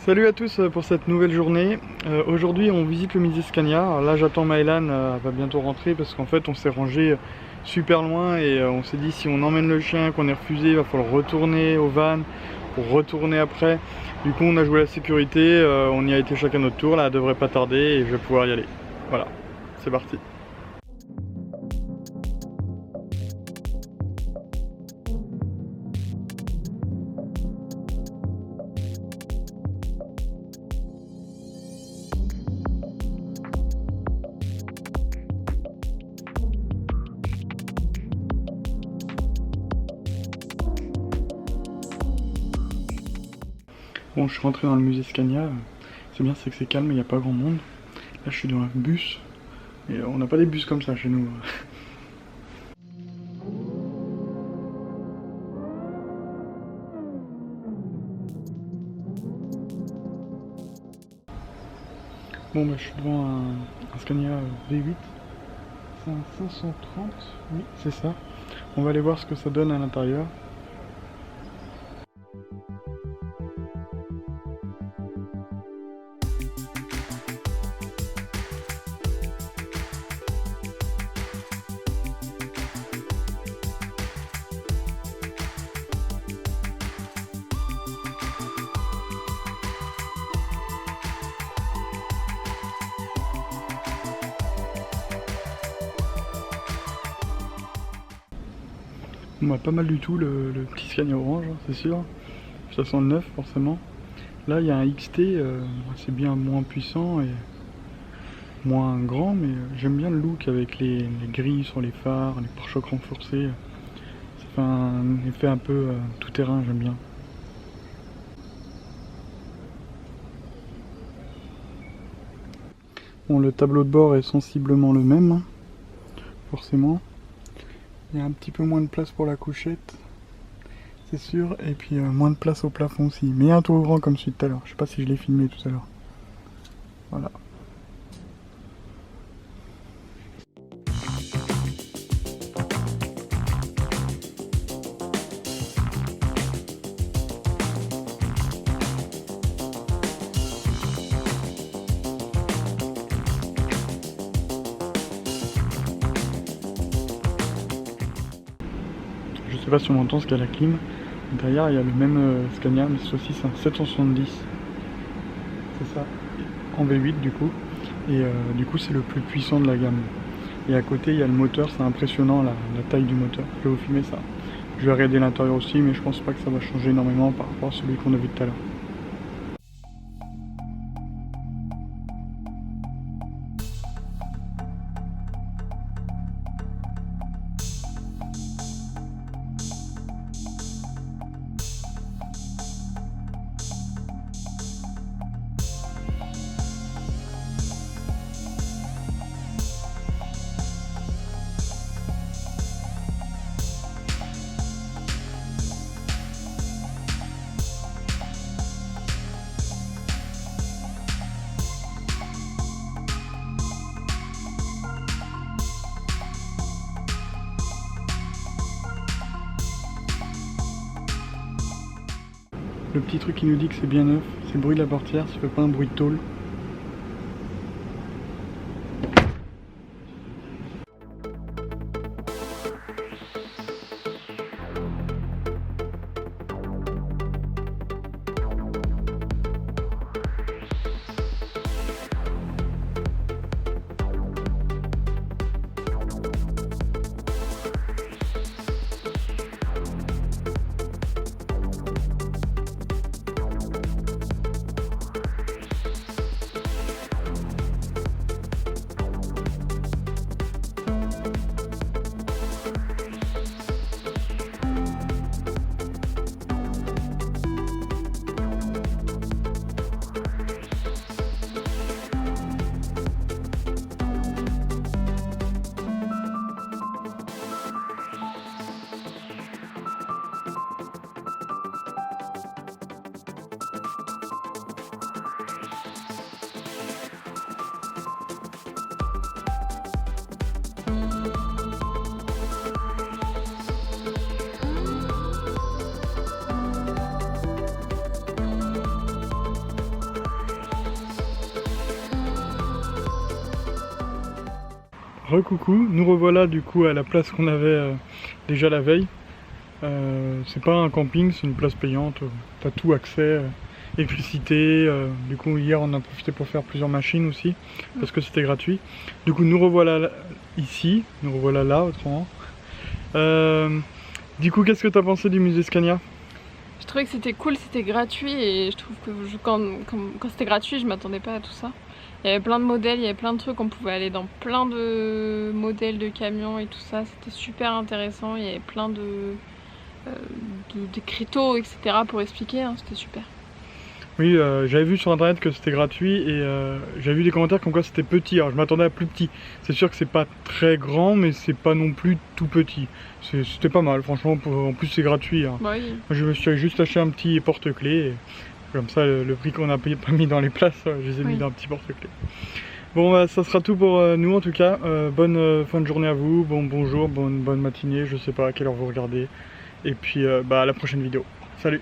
Salut à tous pour cette nouvelle journée. Aujourd'hui on visite le musée Scania. Alors là j'attends Maëlan, elle va bientôt rentrer parce qu'en fait on s'est rangé super loin et on s'est dit si on emmène le chien, qu'on est refusé, il va falloir retourner au van pour retourner après. Du coup on a joué la sécurité, on y a été chacun notre tour, là elle devrait pas tarder et je vais pouvoir y aller. Voilà, c'est parti. Bon, je suis rentré dans le musée Scania. C'est bien, c'est que c'est calme, il n'y a pas grand monde. Là, je suis dans un bus. Et on n'a pas des bus comme ça chez nous. Bon, bah, je suis devant un Scania V8. C'est un 530. Oui, c'est ça. On va aller voir ce que ça donne à l'intérieur. Bon, bah, pas mal du tout le petit Scania orange, hein, c'est sûr. Ça sent le neuf forcément. Là il y a un XT, c'est bien moins puissant et moins grand, mais j'aime bien le look avec les grilles sur les phares, les pare-chocs renforcés. Ça fait un effet un peu tout terrain, j'aime bien. Bon, le tableau de bord est sensiblement le même, hein, forcément. Il y a un petit peu moins de place pour la couchette, c'est sûr, et puis moins de place au plafond aussi. Mais un tour grand comme celui de tout à l'heure. Je sais pas si je l'ai filmé tout à l'heure. Voilà. Je sais pas si on entend ce qu'il y a la clim. Derrière il y a le même Scania, mais ceci c'est un 770. C'est ça, en V8 du coup. Et du coup c'est le plus puissant de la gamme. Et à côté il y a le moteur, c'est impressionnant la taille du moteur. Je vais vous filmer ça. Je vais regarder l'intérieur aussi, mais je pense pas que ça va changer énormément par rapport à celui qu'on a vu tout à l'heure. Le petit truc qui nous dit que c'est bien neuf, c'est le bruit de la portière, ça fait pas un bruit de tôle. Recoucou, nous revoilà du coup à la place qu'on avait déjà la veille. C'est pas un camping, c'est une place payante, t'as tout accès, électricité, du coup hier on a profité pour faire plusieurs machines aussi, parce que c'était gratuit. Du coup nous revoilà ici, nous revoilà là autrement. Du coup qu'est-ce que t'as pensé du musée Scania? Je trouvais que c'était cool, c'était gratuit et je trouve que quand c'était gratuit je m'attendais pas à tout ça. Il y avait plein de modèles, il y avait plein de trucs, on pouvait aller dans plein de modèles de camions et tout ça, c'était super intéressant, il y avait plein de d'écriteaux, etc. pour expliquer, hein, c'était super. Oui, j'avais vu sur internet que c'était gratuit et j'avais vu des commentaires comme quoi c'était petit, alors je m'attendais à plus petit. C'est sûr que c'est pas très grand mais c'est pas non plus tout petit. C'était pas mal franchement, en plus c'est gratuit. Hein. Bah oui. Moi, je me suis juste acheté un petit porte-clés, comme ça le prix qu'on a pas mis dans les places, je les ai mis dans un petit porte-clés. Bon bah, ça sera tout pour nous en tout cas, bonne fin de journée à vous, bonjour, bonne matinée, je sais pas à quelle heure vous regardez, et puis à la prochaine vidéo. Salut!